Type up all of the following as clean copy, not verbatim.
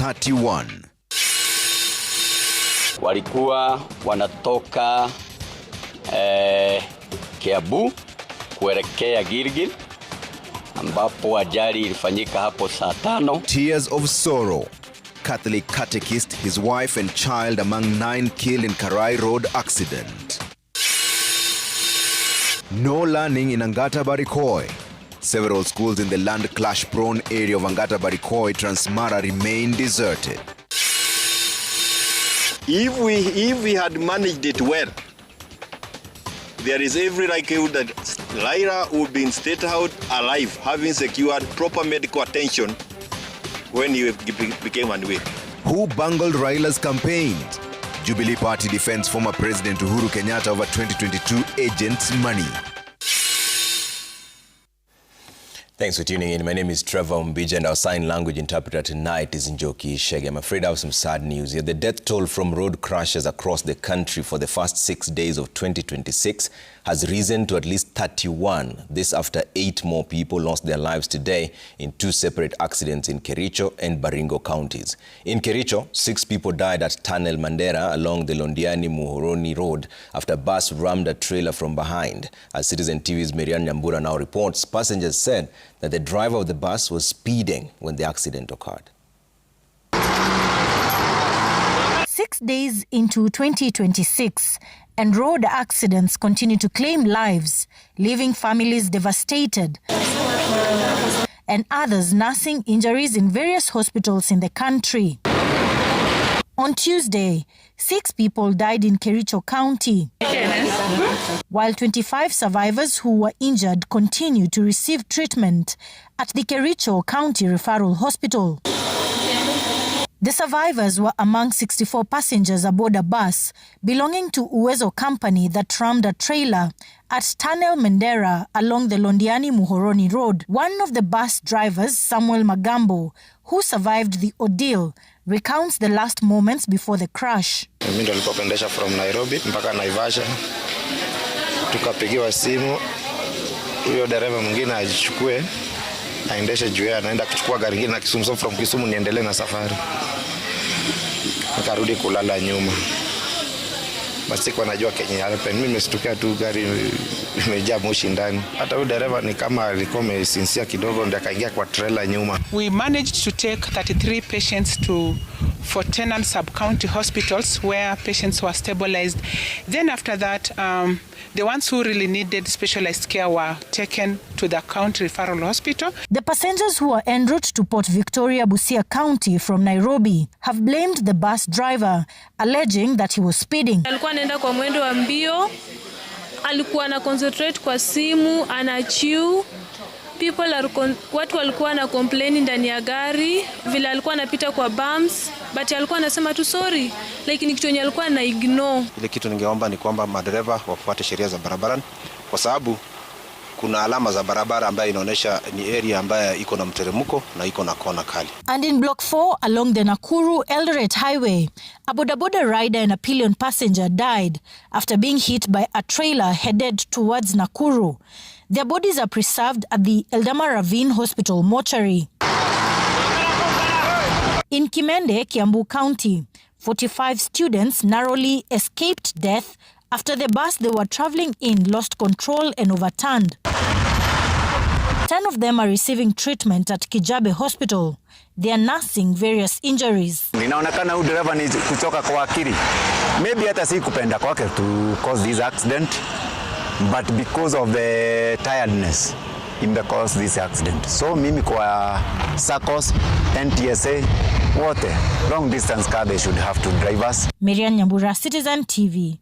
31. Walikuwa wanatoka Kiambu kuelekea Gilgil ambapo ajali ilifanyika hapo saa 5. Tears of sorrow. Catholic catechist, his wife and child among 9 killed in Karai road accident. No learning in Angata Barikoi. Several schools in the land clash-prone area of Angata Barikoi, Transmara remain deserted. If we had managed it well, there is every likelihood that Lyra would be in state out alive, having secured proper medical attention when he became unwell. Who bungled Raila's campaigns? Jubilee Party defends former President Uhuru Kenyatta over 2022 agents' money. Thanks for tuning in. My name is Trevor Mbija and our sign language interpreter tonight is Njoki Shege. I'm afraid I have some sad news here. The death toll from road crashes across the country for the first 6 days of 2026 has risen to at least 31. This after 8 more people lost their lives today in 2 separate accidents in Kericho and Baringo counties. In Kericho, 6 people died at Tunnel Mandera along the Londiani-Muhoroni road after a bus rammed a trailer from behind. As Citizen TV's Miriam Nyambura now reports, passengers said that the driver of the bus was speeding when the accident occurred. 6 days into 2026, and road accidents continue to claim lives, leaving families devastated and others nursing injuries in various hospitals in the country. On Tuesday, 6 people died in Kericho County, while 25 survivors who were injured continue to receive treatment at the Kericho County Referral Hospital. The survivors were among 64 passengers aboard a bus belonging to Uwezo Company that rammed a trailer at Tunnel Mandera along the Londiani-Muhoroni road. One of the bus drivers, Samuel Magambo, who survived the ordeal, recounts the last moments before the crash. Mimi ndo nilikuwa kuendesha from Nairobi mpaka Naivasha. Tukapigiwa simu, huyo dereva mwingine ajichukue aendeshe juu, anaenda kuchukua gari lingine na Kisumu, from Kisumu niendelee na safari. Nikarudi kulala nyuma. Basi kwa najua Kenya happen, mimi nimeshtukia tu gari imejaa moshi ndani. Hata huyo dereva ni kama alikuwa amesinzia kidogo ndio akaingia kwa trailer nyuma. We managed to take 33 patients to 14 sub-county hospitals where patients were stabilized. Then after that, the ones who really needed specialized care were taken to the county referral hospital. The passengers who were en route to Port Victoria, Busia County from Nairobi have blamed the bus driver, alleging that he was speeding. Alikuwa anaenda kwa mwendo wa mbio, alikuwa na concentrate kwa simu, anachiu. Watu walikuwa na complain ndani ya gari, vile alikuwa anapita kwa bumps, but alikuwa anasema tu sorry, lakini kitu yenye alikuwa na ignore. Ile kitu ningeomba ni kwamba madereva wafuate sheria za barabarani, kwa sababu kuna alama za barabara ambayo inaonyesha ni area ambayo iko na mteremko na iko na kona kali. And in Block 4 along the Nakuru-Eldoret Highway, a boda rider and a pillion passenger died after being hit by a trailer headed towards Nakuru. Their bodies are preserved at the Eldama Ravine Hospital mortuary. In Kimende, Kiambu County, 45 students narrowly escaped death after the bus they were traveling in lost control and overturned. 10 of them are receiving treatment at Kijabe Hospital. They are nursing various injuries. Ninaonekana huyu dereva ni kutoka kwa akili. Maybe hata si kupenda kwake to cause this accident, but because of the tiredness in the cause this accident. So mimi kwa SACCOS, NTSA, wote long distance car they should have to drive us. Miriam Nyambura, Citizen TV.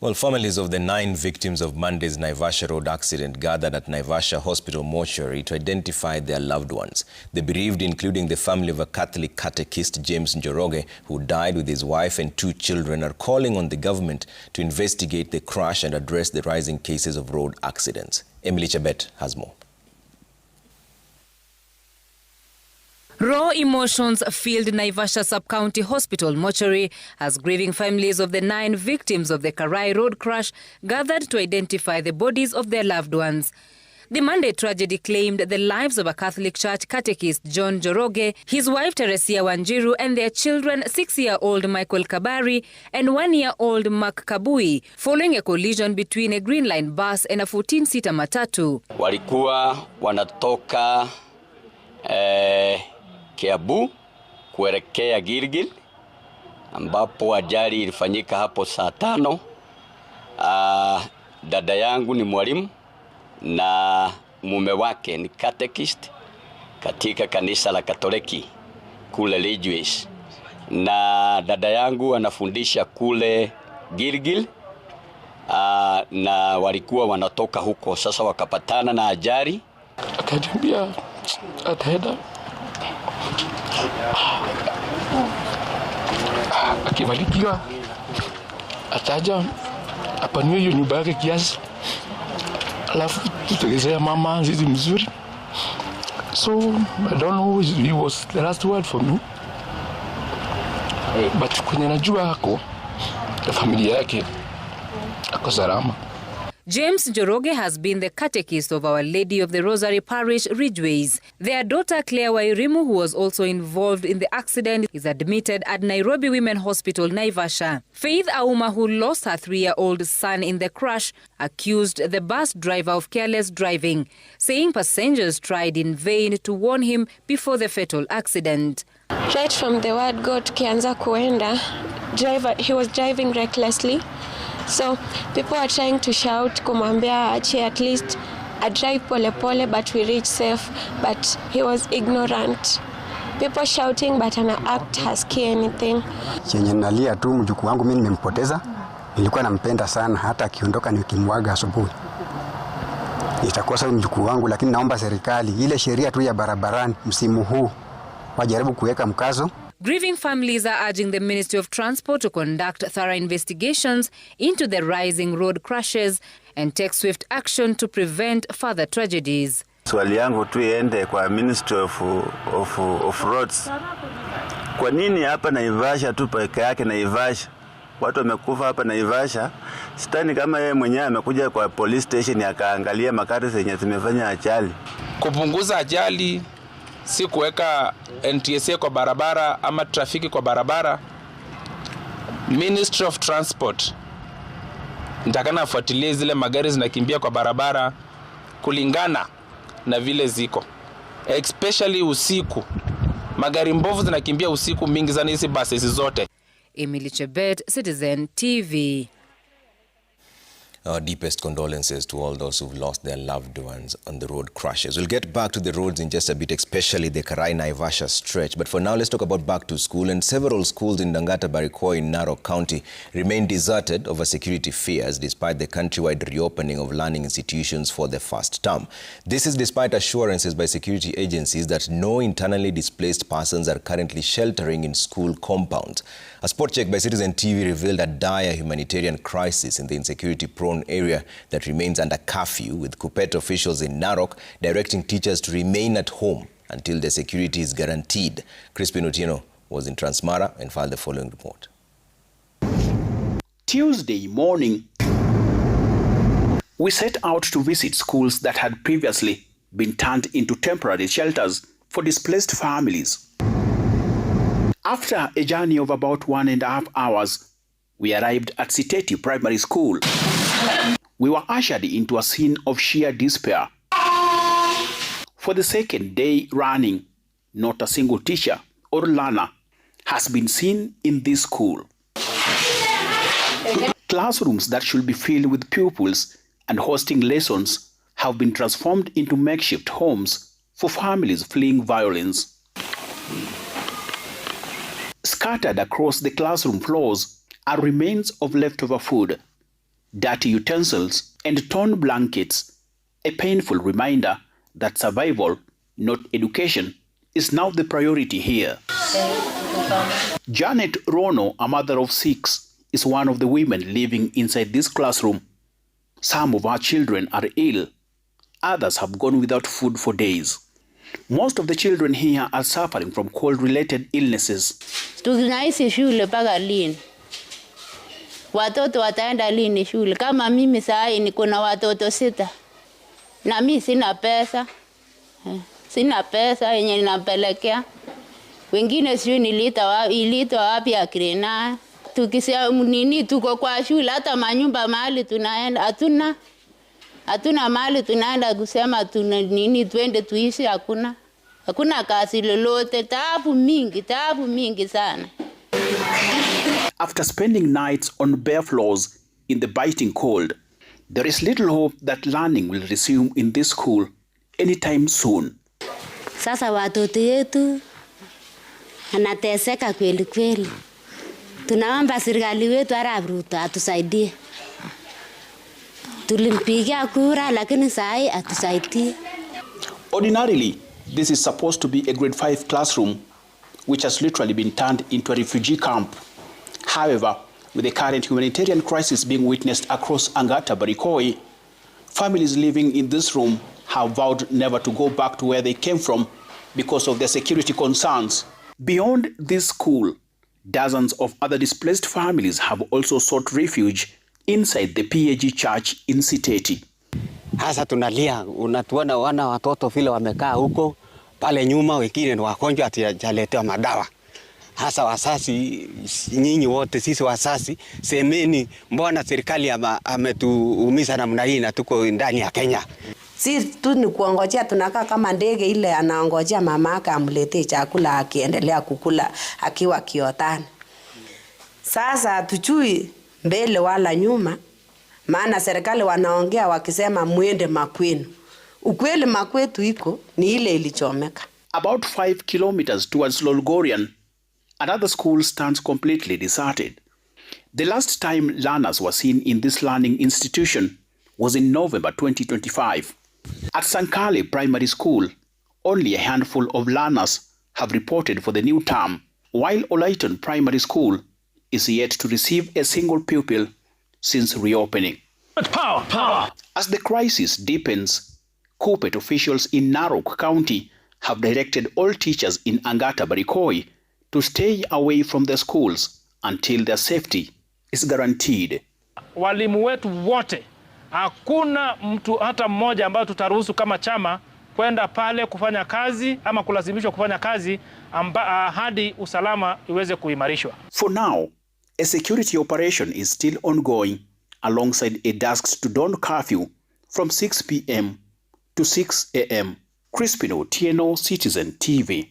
Well, families of the 9 victims of Monday's Naivasha road accident gathered at Naivasha Hospital mortuary to identify their loved ones. The bereaved, including the family of a Catholic catechist, James Njoroge, who died with his wife and 2 children, are calling on the government to investigate the crash and address the rising cases of road accidents. Emily Chebet has more. Raw emotions filled Naivasha Sub-County Hospital mortuary as grieving families of the 9 victims of the Karai road crash gathered to identify the bodies of their loved ones. The Monday tragedy claimed the lives of a Catholic Church catechist, John Njoroge, his wife Teresia Wanjiru, and their children, 6-year-old Michael Kabari and 1-year-old Mark Kabui, following a collision between a Green Line bus and a 14-seater matatu. Walikuwa wanatoka Kiambu kuelekea Gilgil, ambapo ajali ilifanyika hapo saa 5. Dada yangu ni mwalimu na mume wake ni catechist katika kanisa la Katoliki kule Ridgeways, na dada yangu anafundisha kule Gilgil, na walikuwa wanatoka huko. Sasa wakapatana na ajali, akaniambia ataenda akibarikiwa ataja apanue hiyo nyumba yake kiasi, alafu tutegezea mama zizi mzuri. So I don't know, he was the last word for me, but kwenye najua hako familia yake ako salama. James Njoroge has been the catechist of Our Lady of the Rosary Parish, Ridgeways. Their daughter, Claire Wairimu, who was also involved in the accident, is admitted at Nairobi Women Hospital, Naivasha. Faith Auma, who lost her 3-year-old son in the crash, accused the bus driver of careless driving, saying passengers tried in vain to warn him before the fatal accident. Right from the word go tukianza kuenda, he was driving recklessly. So people are trying to shout, kumwambia ache at least a drive pole pole, but we reach safe. But he was ignorant. People shouting, but ana act hasikii anything. Chenye nalia tu mjukuu wangu mimi nimempoteza. Nilikuwa nampenda sana, hata akiondoka nikimwaga asubuhi. Itakosa mjukuu wangu, lakini naomba serikali ile sheria tu ya barabarani msimu huu wajaribu kuweka mkazo. Grieving families are urging the Ministry of Transport to conduct thorough investigations into the rising road crashes and take swift action to prevent further tragedies. Swali yangu tu iende kwa Ministry of Roads. Kwa nini hapa Naivasha tu peke yake Naivasha? Watu wamekufa hapa Naivasha. Sitani kama yeye mwenyewe amekuja kwa police station akaangalia makari zenye zimefanya ajali. Kupunguza ajali si kuweka NTSA kwa barabara ama trafiki kwa barabara. Ministry of Transport nitakana afuatilie zile magari zinakimbia kwa barabara kulingana na vile ziko, especially usiku. Magari mbovu zinakimbia usiku mingi sana, hizi buses zote. Emily Chebet, Citizen TV. Our deepest condolences to all those who've lost their loved ones on the road crashes. We'll get back to the roads in just a bit, especially the Karai Naivasha stretch. But for now, let's talk about back to school. And several schools in Barikoi in Narok County remain deserted over security fears despite the countrywide reopening of learning institutions for the first term. This is despite assurances by security agencies that no internally displaced persons are currently sheltering in school compounds. A spot check by Citizen TV revealed a dire humanitarian crisis in the insecurity-prone area that remains under curfew, with Kuppet officials in Narok directing teachers to remain at home until their security is guaranteed. Crispin Otieno was in Transmara and filed the following report. Tuesday morning, we set out to visit schools that had previously been turned into temporary shelters for displaced families. After a journey of about 1.5 hours, we arrived at Siteti Primary School. We were ushered into a scene of sheer despair. For the second day running, not a single teacher or learner has been seen in this school. Classrooms that should be filled with pupils and hosting lessons have been transformed into makeshift homes for families fleeing violence. Scattered across the classroom floors are remains of leftover food, dirty utensils, and torn blankets, a painful reminder that survival, not education, is now the priority here. Janet Rono, a mother of 6, is one of the women living inside this classroom. Some of her children are ill. Others have gone without food for days. Most of the children here are suffering from cold-related illnesses. Tunaishi shule mpaka lini? Watoto wataenda lini shule? Kama mimi saa hii niko na watoto 6. Na mimi sina pesa. Sina pesa yenye ninapelekea. Wengine sijui ilitwa wapi akirina. Tukisema nini tuko kwa shule hata manyumba mahali tunaenda hatuna mahali tunaenda kusema tuna nini twende tuishi hakuna. Hakuna kazi lolote, taabu mingi sana. After spending nights on bare floors in the biting cold, there is little hope that learning will resume in this school anytime soon. Sasa watoto yetu anateseka kweli kweli. Tunaomba serikali wetu Arap Ruto atusaidie. Tulimpigia kura lakini sai atusaidie. Ordinarily, this is supposed to be a grade 5 classroom which has literally been turned into a refugee camp. However, with the current humanitarian crisis being witnessed across Angata Barikoi, families living in this room have vowed never to go back to where they came from because of their security concerns. Beyond this school, dozens of other displaced families have also sought refuge inside the PAG church in Siteti. Hasa tunalia, unatuona wana watoto vile wamekaa huko, pale nyuma wengine ni wagonjwa atijaletewa madawa. Hasa wasasi, nyinyi wote sisi wasasi, semeni mbona serikali ametuumiza namna hii na tuko ndani ya Kenya. Si tu ni kuongojea, tunakaa kama ndege ile anaongojea mamake amletee chakula akiendelea kukula akiwa kiotani. Sasa hatujui mbele wala nyuma, maana serikali wanaongea wakisema muende makwenu. Ukweli makwetu iko ni ile ilichomeka. About 5 kilometers towards Lolgorian, another school stands completely deserted. The last time learners were seen in this learning institution was in November 2025. At Sankale Primary School, only a handful of learners have reported for the new term, while Olaiton Primary School is yet to receive a single pupil since reopening. Power. As the crisis deepens, Kupet officials in Narok County have directed all teachers in Angata Barikoi to stay away from the schools until their safety is guaranteed. Walimu wetu wote, hakuna mtu hata mmoja ambaye tutaruhusu kama chama kwenda pale kufanya kazi ama kulazimishwa kufanya kazi hadi usalama iweze kuimarishwa. For now, a security operation is still ongoing alongside a dusk to dawn curfew from 6 p.m. to 6 a.m. Crispino, TNO Citizen TV,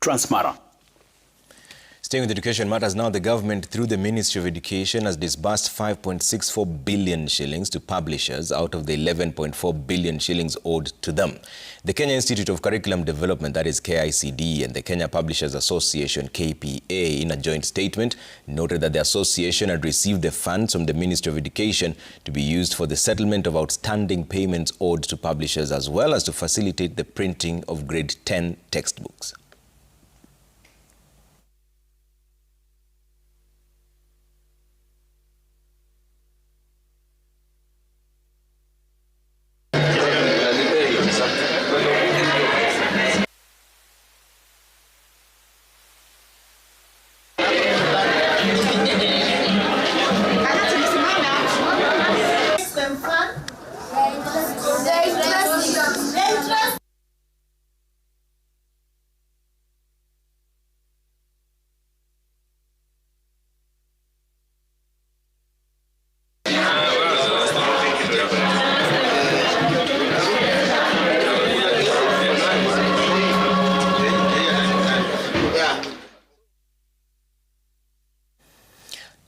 Transmara. Staying with education matters now, the government through the Ministry of Education has disbursed 5.64 billion shillings to publishers out of the 11.4 billion shillings owed to them. The Kenya Institute of Curriculum Development, that is KICD, and the Kenya Publishers Association, KPA, in a joint statement, noted that the association had received the funds from the Ministry of Education to be used for the settlement of outstanding payments owed to publishers, as well as to facilitate the printing of grade 10 textbooks.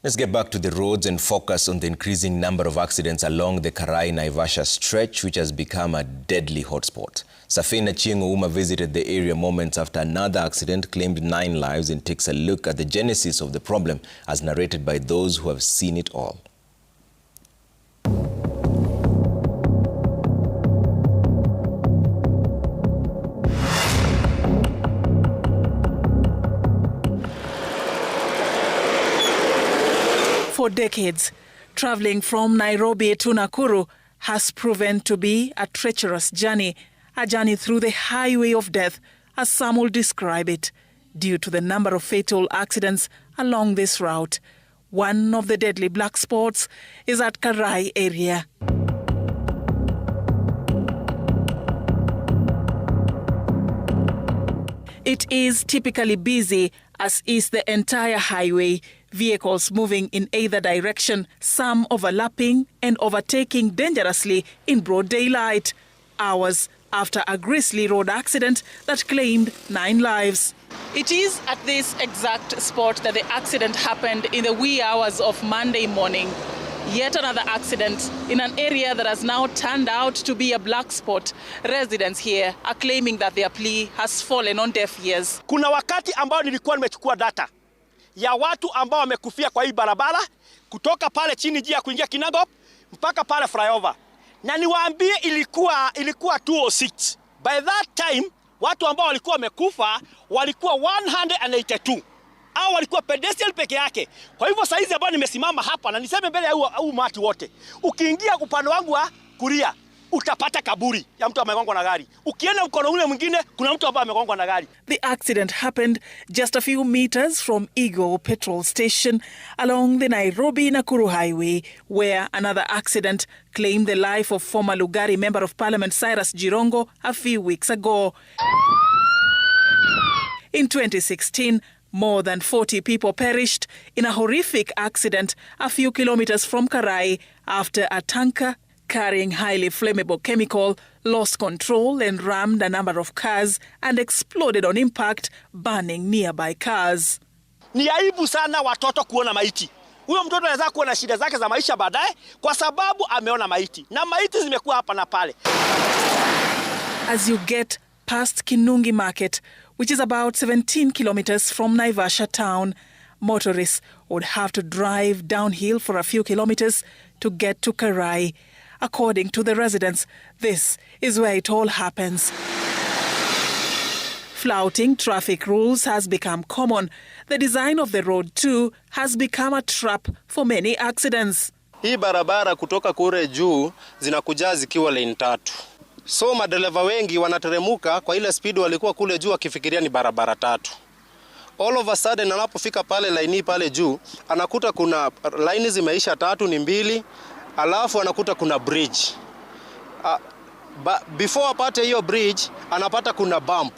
Let's get back to the roads and focus on the increasing number of accidents along the Karai Naivasha stretch, which has become a deadly hotspot. Safina Chiengo visited the area moments after another accident claimed 9 lives and takes a look at the genesis of the problem as narrated by those who have seen it all. For decades, traveling from Nairobi to Nakuru has proven to be a treacherous journey, a journey through the highway of death, as some will describe it, due to the number of fatal accidents along this route. One of the deadly black spots is at Karai area. It is typically busy, as is the entire highway. Vehicles moving in either direction, some overlapping and overtaking dangerously in broad daylight, hours after a grisly road accident that claimed 9 lives. It is at this exact spot that the accident happened in the wee hours of Monday morning. Yet another accident in an area that has now turned out to be a black spot. Residents here are claiming that their plea has fallen on deaf ears. Kuna wakati ambao nilikuwa nimechukua data ya watu ambao wamekufia kwa hii barabara kutoka pale chini njia kuingia Kinangop mpaka pale flyover. Na niwaambie ilikuwa 206. By that time watu ambao walikuwa wamekufa walikuwa 182. Au walikuwa pedestrian peke yake. Kwa hivyo saizi ambao nimesimama hapa na niseme mbele ya huu umati wote, ukiingia upande wangu wa kulia utapata kaburi ya mtu amegongwa na gari. Ukienda mkono ule mwingine kuna mtu ambaye amegongwa na gari. The accident happened just a few meters from Eagle petrol station along the Nairobi-Nakuru highway, where another accident claimed the life of former Lugari Member of Parliament Cyrus Jirongo a few weeks ago. In 2016, more than 40 people perished in a horrific accident a few kilometers from Karai after a tanker carrying highly flammable chemical lost control and rammed a number of cars and exploded on impact, burning nearby cars. Ni aibu sana watoto kuona maiti. Huyo mtoto anaweza kuwa na shida zake za maisha baadaye kwa sababu ameona maiti. Na maiti zimekuwa hapa na pale. As you get past Kinungi Market, which is about 17 kilometers from Naivasha town, motorists would have to drive downhill for a few kilometers to get to Karai. According to the residents, this is where it all happens. Flouting traffic rules has become common. The design of the road too has become a trap for many accidents. Hii barabara kutoka kule juu zinakuja zikiwa lane 3. So madereva wengi wanateremuka kwa ile speed walikuwa kule juu akifikiria ni barabara 3. All of a sudden anapofika pale line pale juu anakuta kuna line zimeisha 3 ni 2, alafu anakuta kuna bridge. Before apate hiyo bridge anapata kuna bump.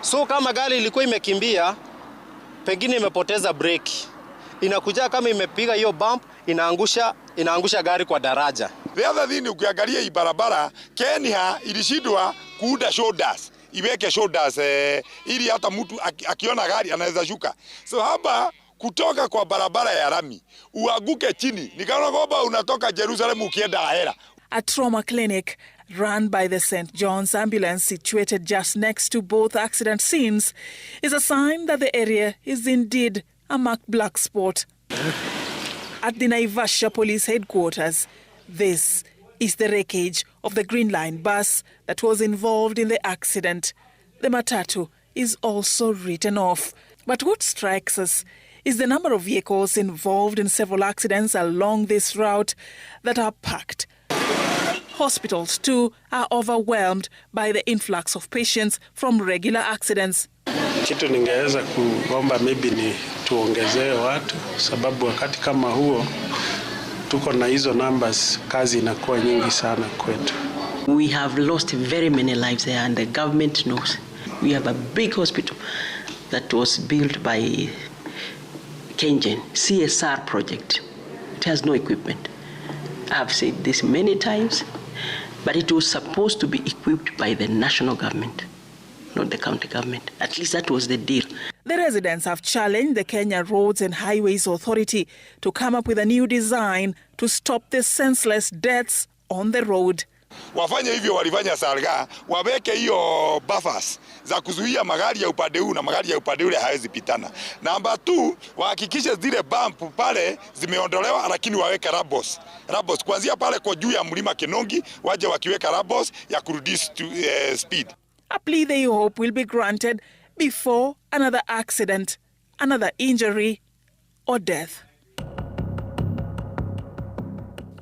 So kama gari ilikuwa imekimbia pengine imepoteza breki, inakuja kama imepiga hiyo bump inaangusha gari kwa daraja. The other thing ukiangalia hii barabara Kenya ilishindwa kuunda shoulders, iweke shoulders ili hata mtu akiona gari anaweza shuka. So hapa kutoka kwa barabara ya rami uanguke chini nikaona kwamba unatoka Jerusalem ukienda Ahera. A trauma clinic run by the St. John's ambulance situated just next to both accident scenes is a sign that the area is indeed a marked black spot. At the Naivasha police headquarters, this is the wreckage of the Green Line bus that was involved in the accident. The matatu is also written off. But what strikes us is the number of vehicles involved in several accidents along this route that are packed. Hospitals too are overwhelmed by the influx of patients from regular accidents. Kitu ningeweza kuomba maybe ni tuongezee watu, sababu wakati kama huo tuko na hizo numbers, kazi inakuwa nyingi sana kwetu. We have lost very many lives there and the government knows. We have a big hospital that was built by Kenyan CSR project. It has no equipment. I've said this many times, but it was supposed to be equipped by the national government, not the county government. At least that was the deal. The residents have challenged the Kenya Roads and Highways Authority to come up with a new design to stop the senseless deaths on the road. Wafanye hivyo walifanya Salga, waweke hiyo buffers za kuzuia magari ya upande huu na magari ya upande ule hawezi pitana. Namba 2, wahakikishe zile bump pale zimeondolewa lakini waweke rabos kuanzia pale kwa juu ya mlima Kinongi waje wakiweka rabos ya kurudisha speed. A plea they hope will be granted before another accident, another injury or death.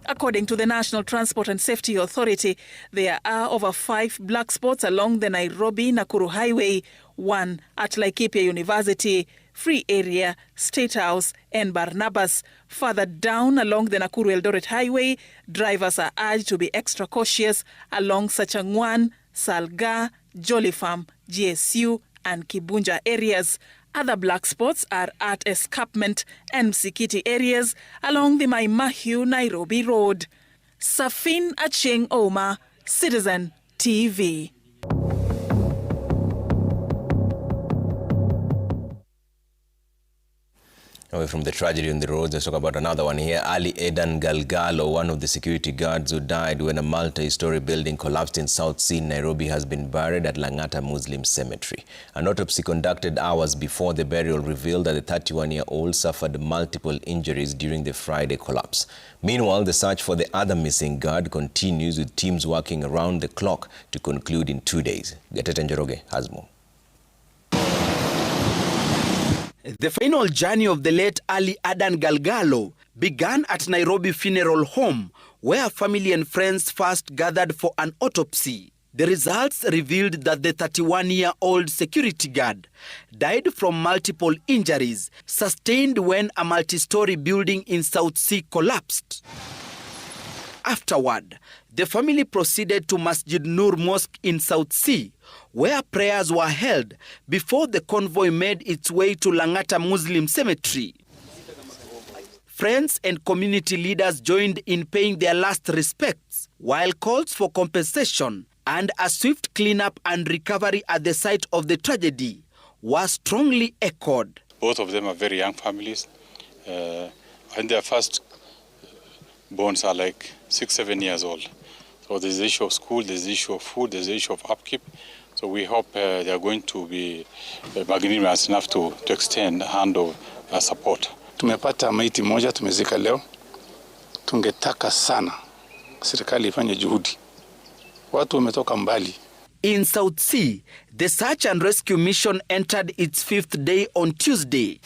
According to the National Transport and Safety Authority, there are over 5 black spots along the Nairobi-Nakuru highway, 1 at Laikipia University, Free Area, State House and Barnabas. Further down along the Nakuru-Eldoret highway, drivers are urged to be extra cautious along Sachangwan, Salga, Jolly Farm, GSU and Kibunja areas. Other black spots are at Escarpment and Msikiti areas along the Mai Mahiu Nairobi Road. Safin Acheng Oma, Citizen TV. Away from the tragedy on the roads, let's talk about another one here. Ali Edan Galgalo, one of the security guards who died when a multi-story building collapsed in South Sea, Nairobi, has been buried at Lang'ata Muslim Cemetery. An autopsy conducted hours before the burial revealed that the 31-year-old suffered multiple injuries during the Friday collapse. Meanwhile, the search for the other missing guard continues, with teams working around the clock to conclude in 2 days. Gatoto has more. The final journey of the late Ali Adan Galgalo began at Nairobi Funeral Home, where family and friends first gathered for an autopsy. The results revealed that the 31-year-old security guard died from multiple injuries sustained when a multi-story building in South Sea collapsed. Afterward, the family proceeded to Masjid Nur Mosque in South Sea, where prayers were held before the convoy made its way to Lang'ata Muslim Cemetery. Friends and community leaders joined in paying their last respects, while calls for compensation and a swift cleanup and recovery at the site of the tragedy were strongly echoed. Both of them are very young families, and their first borns are like 6-7 years old. So there's the issue of school, there's the issue of food, there's the issue of upkeep. So we hope they are going to be magnanimous enough to extend a hand of support. Tumepata maiti moja, tumezika leo. Tungetaka sana serikali ifanye juhudi. Watu wametoka mbali. In South Sea, the search and rescue mission entered its 5th day on Tuesday.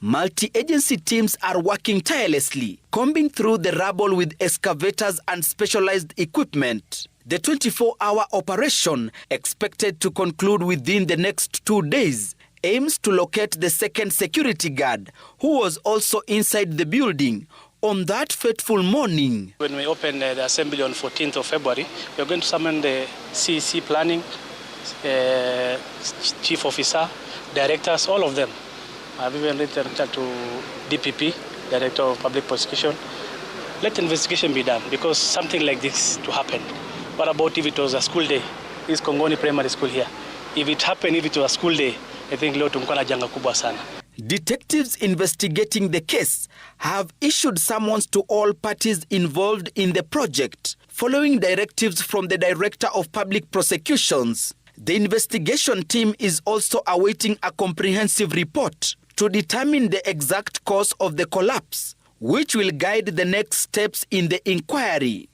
Multi-agency teams are working tirelessly, combing through the rubble with excavators and specialized equipment. The 24-hour operation, expected to conclude within the next 2 days, aims to locate the second security guard, who was also inside the building on that fateful morning. When we open the assembly on 14th of February, we are going to summon the CEC planning, chief officer, directors, all of them. I've even written to DPP, Director of Public Prosecution. Let investigation be done, because something like this to happen. What about if it was a school day? This Kongoni Primary School here. If it happened, if it was a school day, I think leo tumkuwa na janga kubwa sana. Detectives investigating the case have issued summons to all parties involved in the project, following directives from the Director of Public Prosecutions. The investigation team is also awaiting a comprehensive report to determine the exact cause of the collapse, which will guide the next steps in the inquiry.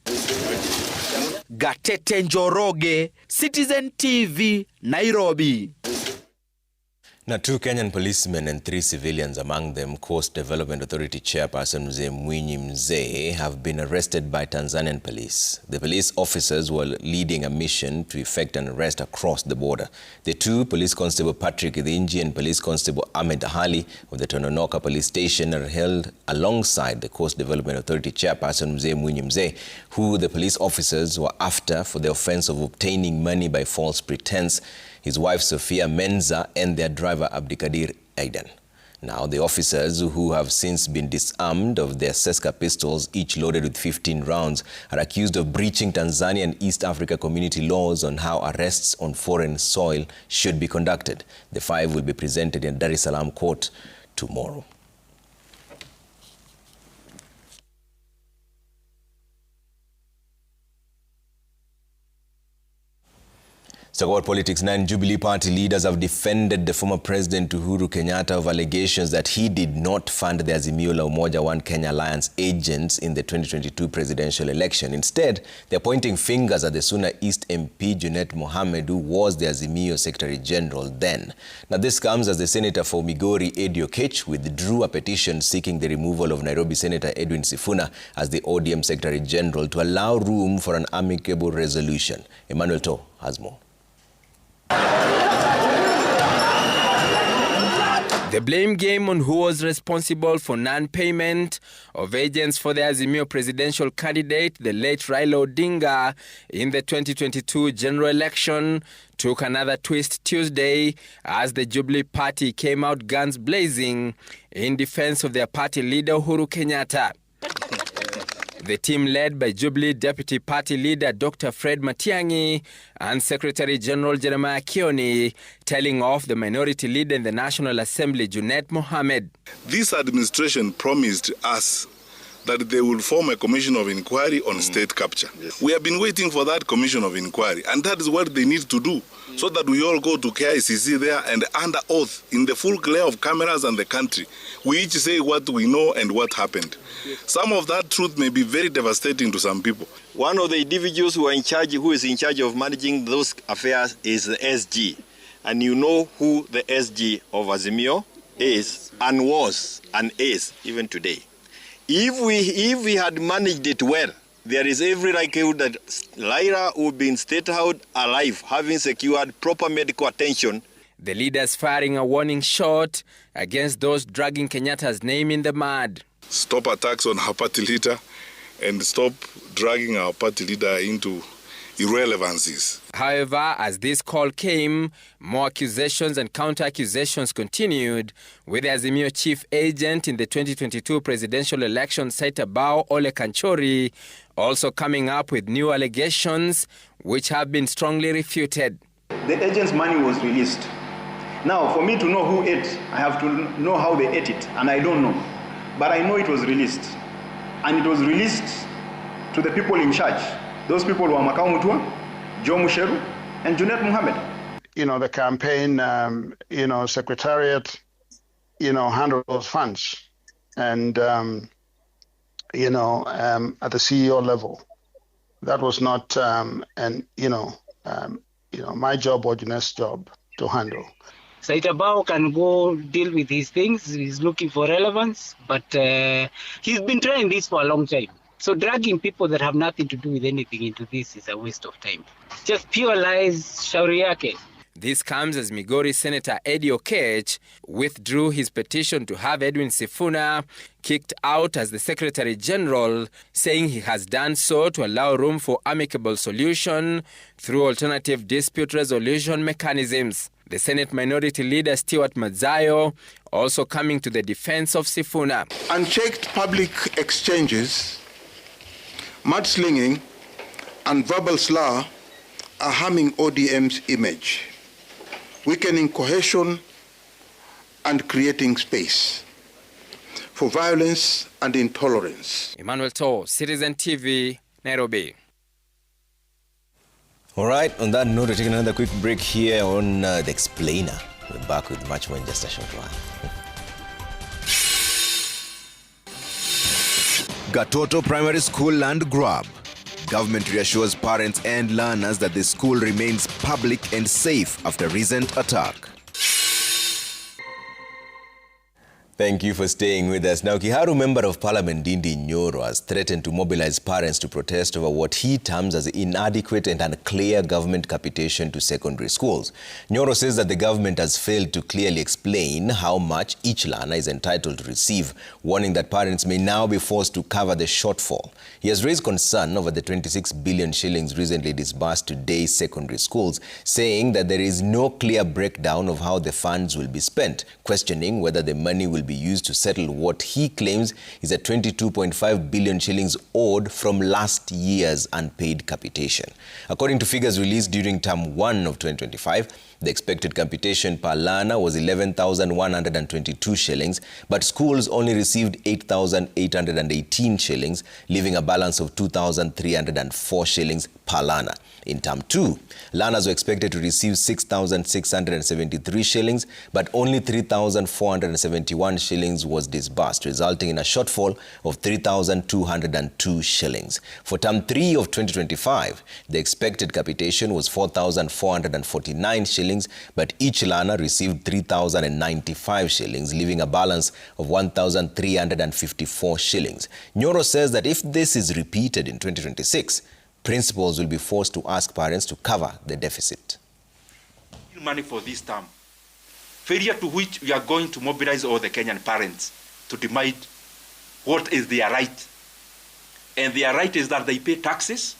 Gatoto, Citizen TV, Nairobi. Now, 2 Kenyan policemen and 3 civilians, among them Coast Development Authority Chairperson Mzee Mwinyi Mzee, have been arrested by Tanzanian police. The police officers were leading a mission to effect an arrest across the border. The 2, Police Constable Patrick Idhinji and Police Constable Ahmed Hali of the Tononoka Police Station, are held alongside the Coast Development Authority Chairperson Mzee Mwinyi Mzee, who the police officers were after for the offense of obtaining money by false pretense, his wife Sophia Menza and their driver Abdikadir Aidan. Now, the officers, who have since been disarmed of their Seska pistols, each loaded with 15 rounds, are accused of breaching Tanzania and East Africa community laws on how arrests on foreign soil should be conducted. The 5 will be presented in Dar es Salaam court tomorrow. So about politics, 9 Jubilee Party leaders have defended the former President Uhuru Kenyatta of allegations that he did not fund the Azimio la Umoja One Kenya Alliance agents in the 2022 presidential election. Instead, they're pointing fingers at the Suna East MP Junet Mohamed, who was the Azimio Secretary General then. Now, this comes as the Senator for Migori, Eddie Okech, withdrew a petition seeking the removal of Nairobi Senator Edwin Sifuna as the ODM Secretary General to allow room for an amicable resolution. Emmanuel To has more. The blame game on who was responsible for non-payment of agents for the Azimio presidential candidate, the late Raila Odinga, in the 2022 general election took another twist Tuesday as the Jubilee Party came out guns blazing in defense of their party leader Uhuru Kenyatta. The team led by Jubilee Deputy Party Leader Dr. Fred Matiang'i and Secretary General Jeremiah Kioni telling off the Minority Leader in the National Assembly, Junet Mohammed. This administration promised us that they will form a commission of inquiry on state capture. Yes. We have been waiting for that commission of inquiry, and that is what they need to do, so that we all go to KICC there and under oath, in the full glare of cameras and the country, we each say what we know and what happened. Some of that truth may be very devastating to some people. One of the individuals who is in charge of managing those affairs is the SG. And you know who the SG of Azimio is and was and is even today. If we had managed it well, there is every likelihood that Lyra would be in state house alive, having secured proper medical attention. The leaders firing a warning shot against those dragging Kenyatta's name in the mud. Stop attacks on our party leader and stop dragging our party leader into irrelevancies. However, as this call came, more accusations and counter-accusations continued, with the Azimio chief agent in the 2022 presidential election, Saitabao Ole Kanchori, also coming up with new allegations which have been strongly refuted. The agent's money was released. Now, for me to know who ate, I have to know how they ate it, and I don't know. But I know it was released. And it was released to the people in charge. Those people were Makau Mutua, Joe Musheru, and Junet Mohammed. The campaign, secretariat, handled those funds. And, at the CEO level, that was not, my job or Junet's job to handle. Saitabao can go deal with these things. He's looking for relevance, but he's been trying this for a long time. So dragging people that have nothing to do with anything into this is a waste of time. Just pure lies, shauri yake. This comes as Migori Senator Eddie Okech withdrew his petition to have Edwin Sifuna kicked out as the Secretary General, saying he has done so to allow room for amicable solution through alternative dispute resolution mechanisms. The Senate Minority Leader Stewart Madzayo also coming to the defense of Sifuna. Unchecked public exchanges, mudslinging, and verbal slur are harming ODM's image, weakening cohesion and creating space for violence and intolerance. Emmanuel To, Citizen TV, Nairobi. All right, on that note, we're taking another quick break here on The Explainer. We're back with much more in just a short while. Gatoto Primary School land grab. Government reassures parents and learners that the school remains public and safe after recent attack. Thank you for staying with us. Now, Kiharu Member of Parliament Ndindi Nyoro has threatened to mobilize parents to protest over what he terms as inadequate and unclear government capitation to secondary schools. Nyoro says that the government has failed to clearly explain how much each learner is entitled to receive, warning that parents may now be forced to cover the shortfall. He has raised concern over the 26 billion shillings recently disbursed to day secondary schools, saying that there is no clear breakdown of how the funds will be spent, questioning whether the money will be used to settle what he claims is a 22.5 billion shillings owed from last year's unpaid capitation. According to figures released during term 1 of 2025, the expected capitation per learner was 11,122 shillings, but schools only received 8,818 shillings, leaving a balance of 2,304 shillings per learner. In term 2, learners were expected to receive 6,673 shillings, but only 3,471 shillings was disbursed, resulting in a shortfall of 3,202 shillings. For term 3 of 2025, the expected capitation was 4,449 shillings, but each learner received 3,095 shillings, leaving a balance of 1,354 shillings. Nyoro says that if this is repeated in 2026, principals will be forced to ask parents to cover the deficit. Money for this term. failure to which we are going to mobilize all the Kenyan parents to demand what is their right. And their right is that they pay taxes.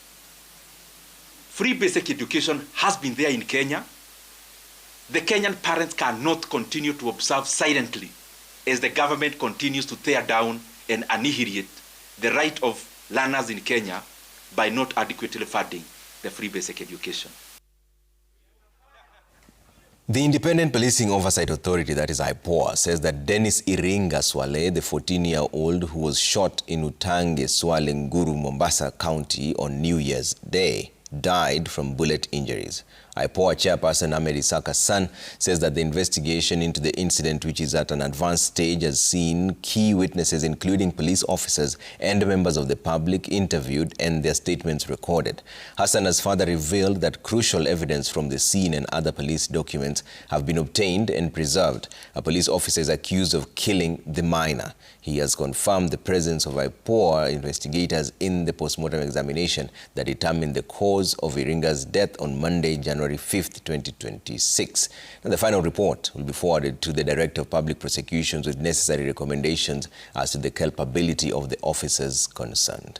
Free basic education has been there in Kenya. The Kenyan parents cannot continue to observe silently as the government continues to tear down and annihilate the right of learners in Kenya by not adequately funding the free basic education. The Independent Policing Oversight Authority, that is IPOA, says that Dennis Iringa Swale, the 14-year-old who was shot in Utange, Swale, Nguru, Mombasa County on New Year's Day, died from bullet injuries. IPOA chairperson Ahmed Isaka's son says that the investigation into the incident, which is at an advanced stage, has seen key witnesses, including police officers and members of the public, interviewed and their statements recorded. Hassan has further revealed that crucial evidence from the scene and other police documents have been obtained and preserved. A police officer is accused of killing the minor. He has confirmed the presence of IPOA investigators in the postmortem examination that determined the cause of Iringa's death on Monday, January 5th, 2026. And the final report will be forwarded to the Director of Public Prosecutions with necessary recommendations as to the culpability of the officers concerned.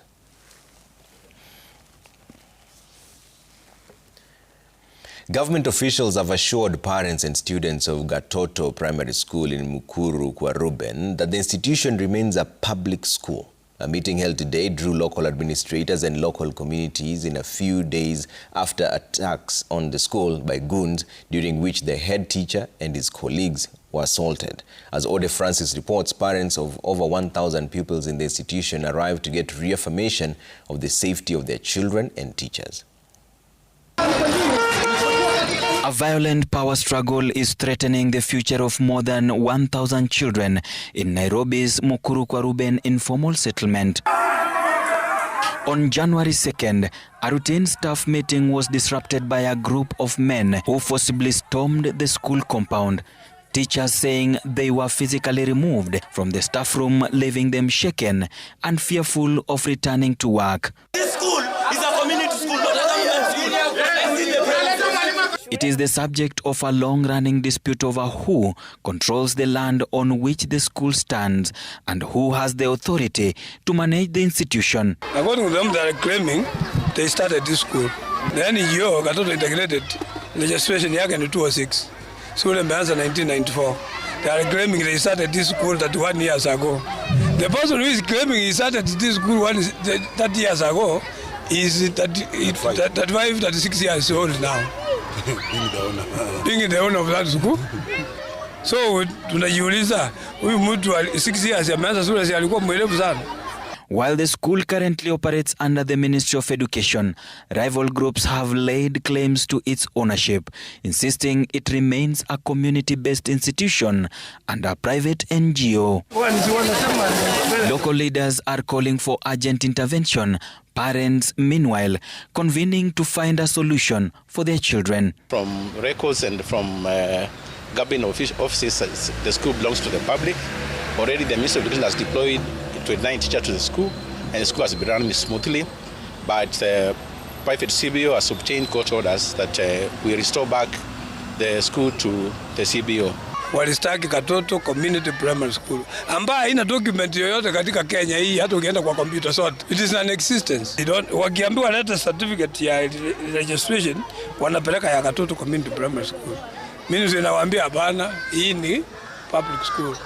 Government officials have assured parents and students of Gatoto Primary School in Mukuru kwa Ruben that the institution remains a public school. A meeting held today drew local administrators and local communities in a few days after attacks on the school by goons, during which the head teacher and his colleagues were assaulted. As Ode Francis reports, parents of over 1,000 pupils in the institution arrived to get reaffirmation of the safety of their children and teachers. A violent power struggle is threatening the future of more than 1,000 children in Nairobi's Mukuru kwa Ruben informal settlement. On January 2nd, a routine staff meeting was disrupted by a group of men who forcibly stormed the school compound. Teachers saying they were physically removed from the staff room, leaving them shaken and fearful of returning to work. This school is a community school, not a government school. It is the subject of a long-running dispute over who controls the land on which the school stands and who has the authority to manage the institution. According to them, they are claiming they started this school. Then Gatoto integrated legislation in 2006. School began in 1994. They are claiming they started this school 31 years ago. The person who is claiming he started this school 30 years ago is 35, 36 years old now. Being the owner of that school. So tunajiuliza huyu mtu 6 years ameanza shule alikuwa mwerevu sana. While the school currently operates under the Ministry of Education, rival groups have laid claims to its ownership, insisting it remains a community-based institution and a private NGO. Local leaders are calling for urgent intervention. Parents, meanwhile, convening to find a solution for their children. From records and from government offices, the school belongs to the public. Already the Ministry of Education has deployed 29 teachers to the school, and the school has been running smoothly. But private CBO has obtained court orders that we restore back the school to the CBO. Walistaki Gatoto Community Primary School ambayo haina document yoyote katika Kenya hii, hata ukienda kwa computer sote. It is non-existence. Wakiambiwa leta certificate ya registration wanapeleka ya Gatoto Community Primary School. Mimi ninawaambia hapana, hii ni public school.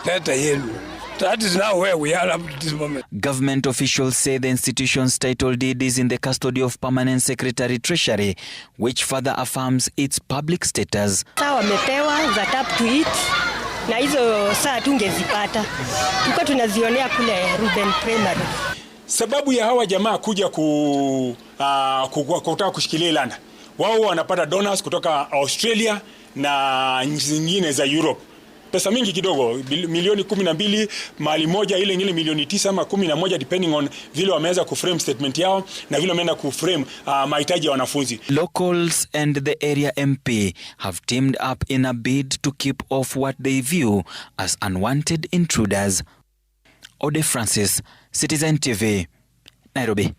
Leta yenu. That is now where we are up to this moment. Government officials say the institution's title deed is in the custody of Permanent Secretary Treasury, which further affirms its public status. Saa wamepewa za tap to it, na hizo saa tungezipata. Tuko tunazionea kule Ruben Primary. Sababu ya hawa jamaa kuja kutaka kushikilia landa, wao wanapata donors kutoka Australia na nchi zingine za Europe. Pesa mingi kidogo, milioni 12, mali moja ile nyingine milioni 9 ama 11 depending on vile wameweza kuframe statement yao na vile wameenda kuframe mahitaji ya wanafunzi. Locals and the area MP have teamed up in a bid to keep off what they view as unwanted intruders. Ode Francis, Citizen TV, Nairobi.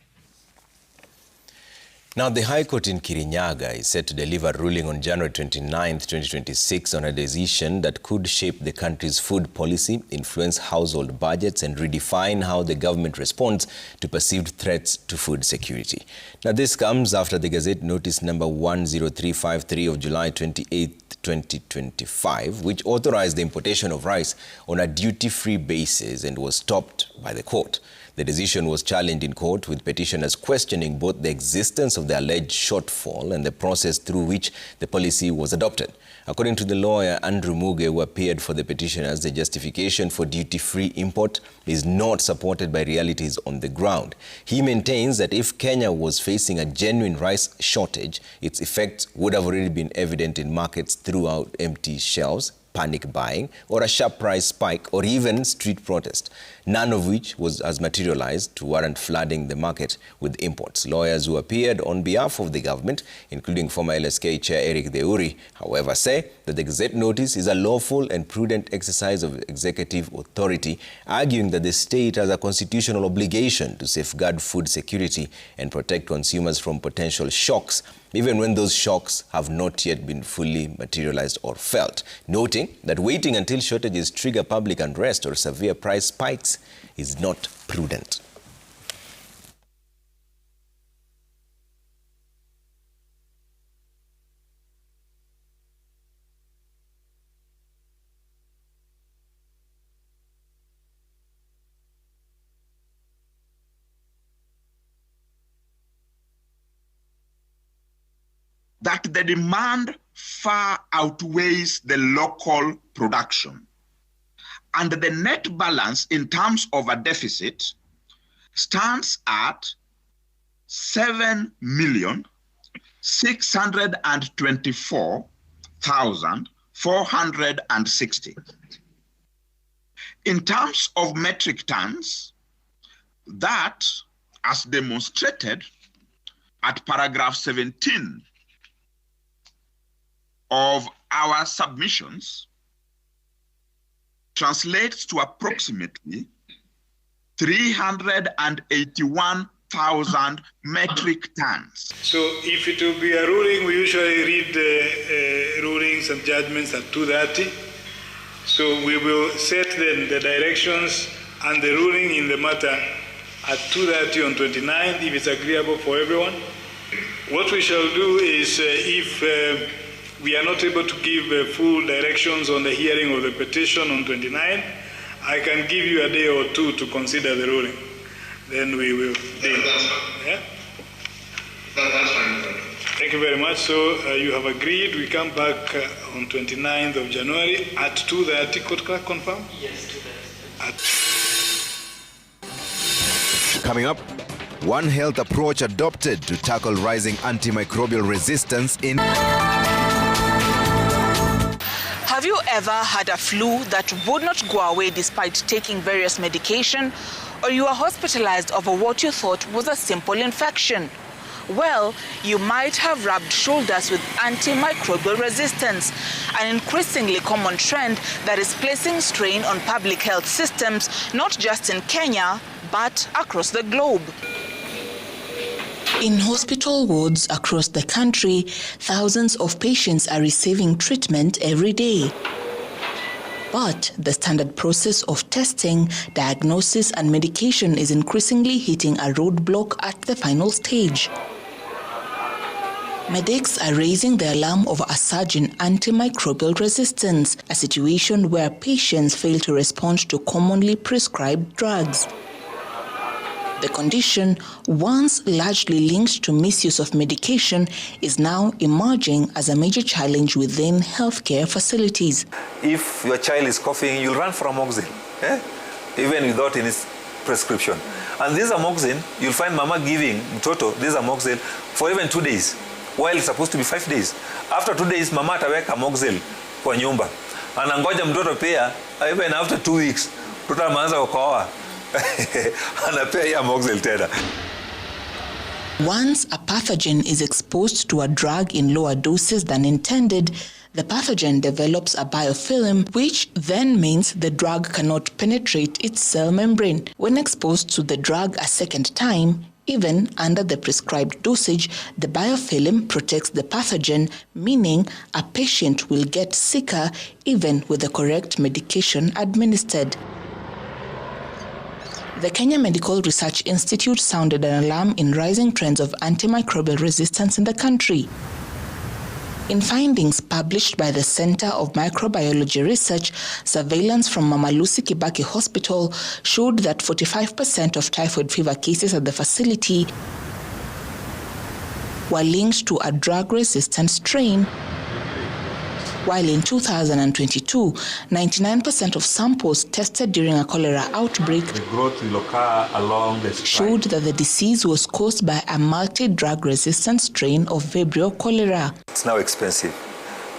Now, the High Court in Kirinyaga is set to deliver a ruling on January 29, 2026 on a decision that could shape the country's food policy, influence household budgets, and redefine how the government responds to perceived threats to food security. Now, this comes after the Gazette Notice number 10353 of July 28, 2025, which authorized the importation of rice on a duty-free basis and was stopped by the court. The decision was challenged in court, with petitioners questioning both the existence of the alleged shortfall and the process through which the policy was adopted. According to the lawyer Andrew Muge, who appeared for the petitioners, the justification for duty-free import is not supported by realities on the ground. He maintains that if Kenya was facing a genuine rice shortage, its effects would have already been evident in markets throughout empty shelves, panic buying, or a sharp price spike, or even street protest, none of which has materialized to warrant flooding the market with imports. Lawyers who appeared on behalf of the government, including former LSK Chair Eric Deuri, however, say that the Gazette Notice is a lawful and prudent exercise of executive authority, arguing that the state has a constitutional obligation to safeguard food security and protect consumers from potential shocks, even when those shocks have not yet been fully materialized or felt, noting that waiting until shortages trigger public unrest or severe price spikes is not prudent. That the demand far outweighs the local production, and the net balance in terms of a deficit stands at 7,624,460. In terms of metric tons, that, as demonstrated at paragraph 17 of our submissions, translates to approximately 381,000 metric tons. So if it will be a ruling, we usually read the rulings and judgments at 2:30. So we will set then the directions and the ruling in the matter at 2:30 on 29th, if it's agreeable for everyone. What we shall do is, if we are not able to give full directions on the hearing of the petition on 29, I can give you a day or two to consider the ruling. Then we will deal. Yeah? That's fine. Thank you very much. So you have agreed. We come back on 29th of January at 2:30. Could I confirm? Yes, 2:30. Coming up, one health approach adopted to tackle rising antimicrobial resistance in... Have you ever had a flu that would not go away despite taking various medication, or you are hospitalized over what you thought was a simple infection? Well, you might have rubbed shoulders with antimicrobial resistance, an increasingly common trend that is placing strain on public health systems, not just in Kenya, but across the globe. In hospital wards across the country, thousands of patients are receiving treatment every day. But the standard process of testing, diagnosis, and medication is increasingly hitting a roadblock at the final stage. Medics are raising the alarm over a surge in antimicrobial resistance, a situation where patients fail to respond to commonly prescribed drugs. The condition, once largely linked to misuse of medication, is now emerging as a major challenge within healthcare facilities. If your child is coughing, you'll run for amoxicillin, even without any prescription. And this amoxicillin, you'll find mama giving mtoto this amoxicillin for even 2 days, while it's supposed to be 5 days. After 2 days, mama ataweka amoxicillin kwa nyumba. Anangoja mtoto pia, even after 2 weeks, mtoto anaanza kukohoa. Once a pathogen is exposed to a drug in lower doses than intended, the pathogen develops a biofilm, which then means the drug cannot penetrate its cell membrane. When exposed to the drug a second time, Even under the prescribed dosage, the biofilm protects the pathogen, meaning a patient will get sicker even with the correct medication administered. The Kenya Medical Research Institute sounded an alarm in rising trends of antimicrobial resistance in the country. In findings published by the Center of Microbiology Research, surveillance from Mama Lucy Kibaki Hospital showed that 45% of typhoid fever cases at the facility were linked to a drug-resistant strain, while in 2022, 99% of samples tested during a cholera outbreak The growth will occur along the showed that the disease was caused by a multi-drug-resistant strain of Vibrio cholera. It's now expensive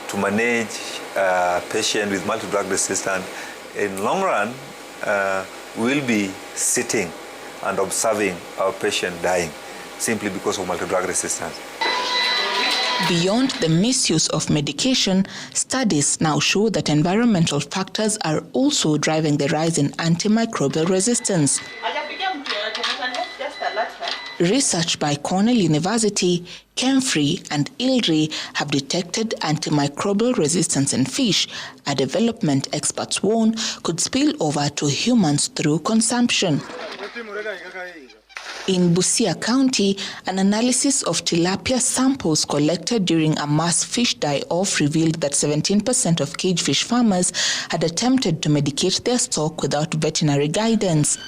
to manage a patient with multi-drug resistant. In long run, we'll be sitting and observing our patient dying simply because of multi-drug resistance. Beyond the misuse of medication, studies now show that environmental factors are also driving the rise in antimicrobial resistance. Research by Cornell University, Kemfrey and Ilri have detected antimicrobial resistance in fish, a development experts warn could spill over to humans through consumption. In Busia County, an analysis of tilapia samples collected during a mass fish die-off revealed that 17% of cage fish farmers had attempted to medicate their stock without veterinary guidance,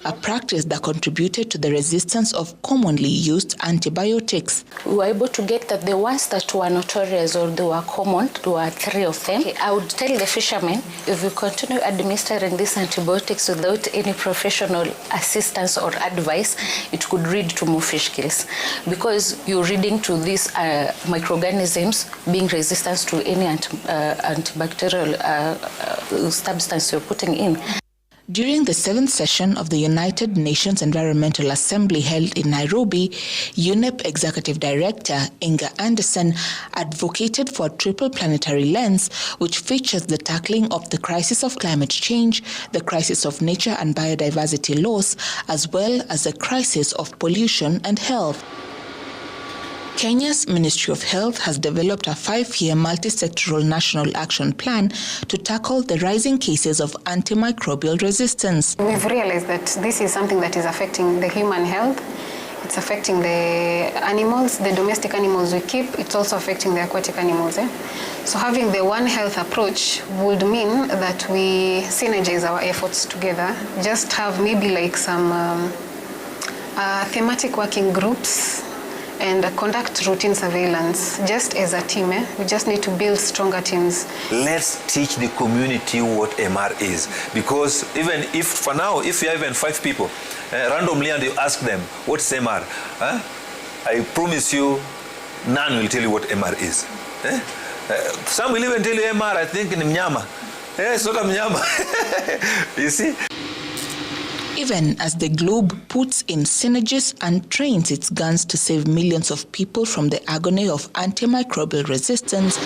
a practice that contributed to the resistance of commonly used antibiotics. We were able to get that the ones that were notorious or they were common, there were 3 of them. I would tell the fishermen, if you continue administering these antibiotics without any professional assistance or advice, it could lead to more fish kills. Because you're reading to these microorganisms being resistant to any antibacterial substance you're putting in. During the 7th session of the United Nations Environmental Assembly held in Nairobi, UNEP Executive Director Inga Anderson advocated for a triple planetary lens which features the tackling of the crisis of climate change, the crisis of nature and biodiversity loss, as well as the crisis of pollution and health. Kenya's Ministry of Health has developed a 5-year multi-sectoral national action plan to tackle the rising cases of antimicrobial resistance. We've realized that this is something that is affecting the human health. It's affecting the animals, the domestic animals we keep. It's also affecting the aquatic animals. So having the One Health approach would mean that we synergize our efforts together. Just have maybe like some thematic working groups and conduct routine surveillance just as a team. We just need to build stronger teams. Let's teach the community what MR is, because even if for now, if you have even 5 people randomly and you ask them what's MR, I promise you none will tell you what MR is. Some will even tell you MR, I think in mnyama. It's not a mnyama. You see? Even as the globe puts in synergies and trains its guns to save millions of people from the agony of antimicrobial resistance,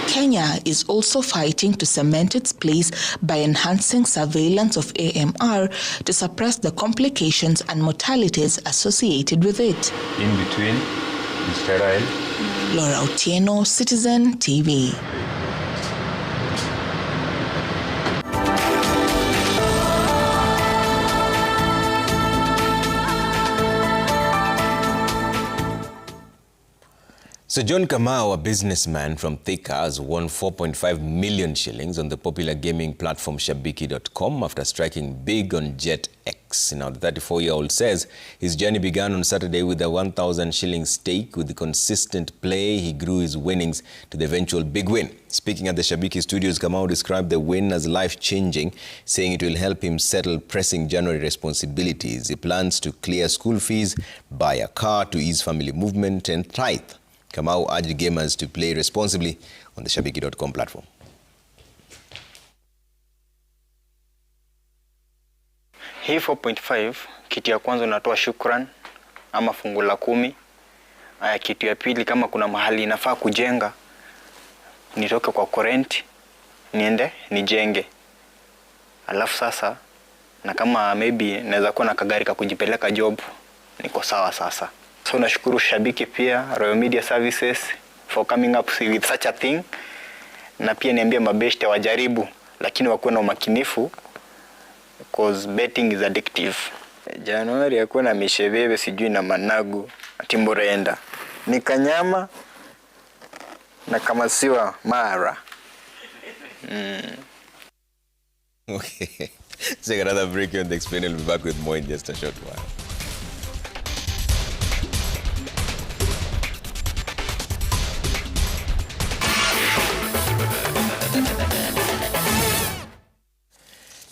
Kenya is also fighting to cement its place by enhancing surveillance of AMR to suppress the complications and mortalities associated with it. In between, it's sterile. Laura Otieno, Citizen TV. So John Kamau, a businessman from Thika, has won 4.5 million shillings on the popular gaming platform Shabiki.com after striking big on Jet X. Now, the 34-year-old says his journey began on Saturday with a 1,000 shilling stake. With the consistent play, he grew his winnings to the eventual big win. Speaking at the Shabiki studios, Kamau described the win as life-changing, saying it will help him settle pressing January responsibilities. He plans to clear school fees, buy a car to ease family movement, and tithe. Kamau urged gamers to play responsibly on the Shabiki.com platform. Hii 4.5, kitu ya kwanza unatoa shukran ama fungu la 10. Aya, kitu ya pili, kama kuna mahali inafaa kujenga, nitoke kwa kurenti niende nijenge. Alafu sasa na kama maybe naweza kuwa na kagari ka kujipeleka job, niko sawa sasa. So nashukuru shabiki pia Royal Media Services for coming up with such a thing, na pia niambia mabeshte wajaribu, lakini wakuwe na umakinifu because betting is addictive. Januari yakuwa na misheveve sijui na managu atimborenda ni kanyama na kama siwa mara. Okay, let's take another break on The Explainer. We'll be back with more in just a short while.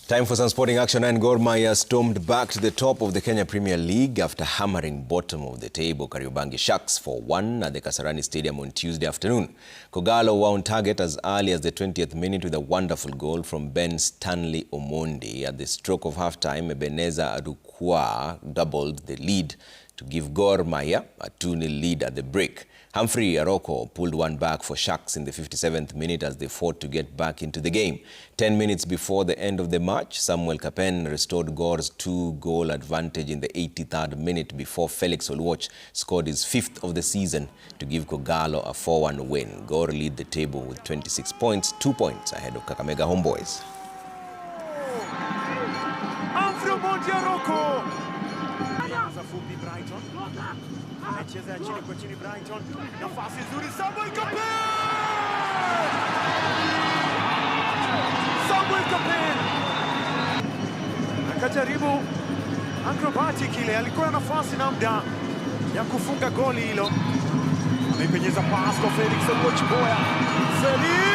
Time for some sporting action, and Gor Mahia stormed back to the top of the Kenya Premier League after hammering bottom of the table Kariobangi Sharks 4-1 at the Kasarani Stadium on Tuesday afternoon. Kogalo were on target as early as the 20th minute with a wonderful goal from Ben Stanley Omondi. At the stroke of half-time, Ebeneza Adukwa doubled the lead to give Gor Mahia a 2-0 lead at the break. Humphrey Aroko pulled one back for Sharks in the 57th minute as they fought to get back into the game. 10 minutes before the end of the match, Samuel Kapen restored Gor's 2-goal advantage in the 83rd minute before Felix Oluoch scored his 5th of the season to give Kogalo a 4-1 win. Gor lead the table with 26 points, 2 points ahead of Kakamega Homeboys. Anacheza chini kwa chini Brighton. Nafasi nzuri Samuel Kapen! Samuel Kapen! Akajaribu acrobatic ile, alikuwa na nafasi na muda ya kufunga goli hilo. Amepenyeza pass kwa Felix Oluoch. Felix!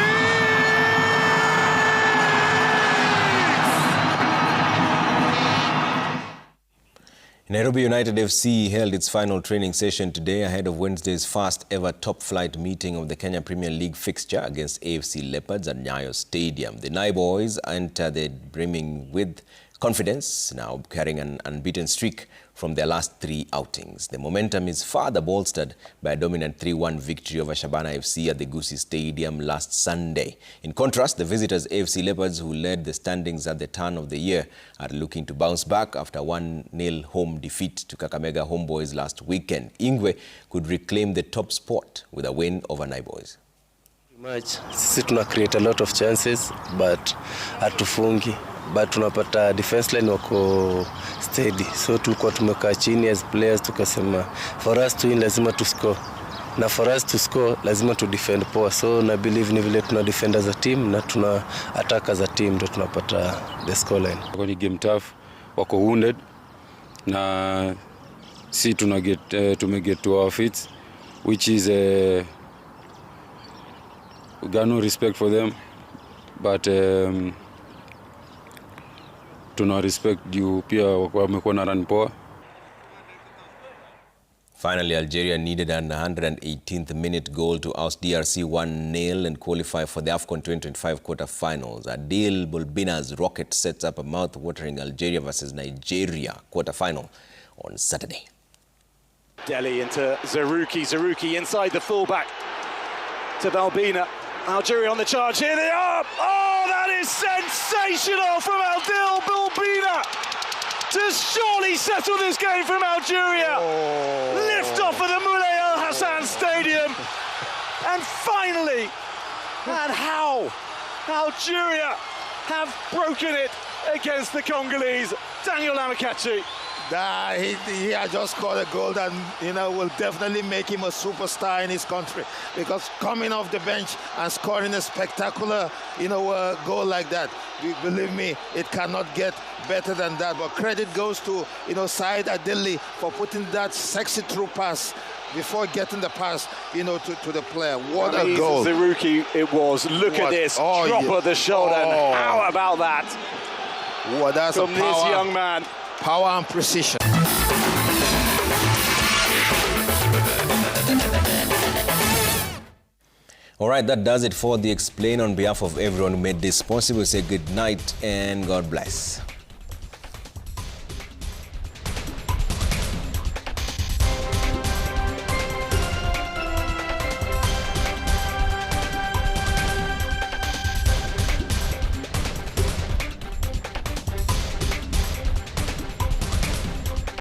Nairobi United FC held its final training session today ahead of Wednesday's first ever top-flight meeting of the Kenya Premier League fixture against AFC Leopards at Nyayo Stadium. The Nai boys enter the brimming with confidence, now carrying an unbeaten streak from their last 3 outings. The momentum is further bolstered by a dominant 3-1 victory over Shabana FC at the Gusii Stadium last Sunday. In contrast, the visitors AFC Leopards, who led the standings at the turn of the year, are looking to bounce back after a 1-0 home defeat to Kakamega Homeboys last weekend. Ingwe could reclaim the top spot with a win over Nai boys. Sisi tuna create a lot of chances but hatufungi, but tunapata defense line wako steady, so tulikuwa tumekaa chini as players tukasema for us to win lazima to score, na for us to score lazima to defend poa, so na believe ni vile tuna defend as a team na tuna attack as a team ndio tunapata the score line. Kwa ni game tough, wako wounded na si tumeget to our feet, which is we got no respect for them, but tuna respect juu pia wamekuwa na run poa. Finally, Algeria needed an 118th minute goal to oust DRC 1-0 and qualify for the AFCON 2025 quarter-finals. Adil Bulbina's rocket sets up a mouth-watering Algeria versus Nigeria quarter-final on Saturday. Delhi into Zerouki. Zerouki inside the fullback to Balbina. Algeria on the charge. Here they are. Oh, that is sensational from Adil Bulbina to surely settle this game from Algeria. Lift off of the Moulay Al Hassan Stadium. And finally, and how Algeria have broken it against the Congolese. Daniel Amokachi. He has just scored a goal that will definitely make him a superstar in his country, because coming off the bench and scoring a spectacular goal like that, believe me, it cannot get better than that. But credit goes to Said Adili for putting that sexy through pass before getting the pass to the player. What a goal. Zerouki it was. Look at this drop of the shoulder. And how about that? What that's from this young man. Power and precision. All right, that does it for The Explain. On behalf of everyone who made this possible, say good night and God bless.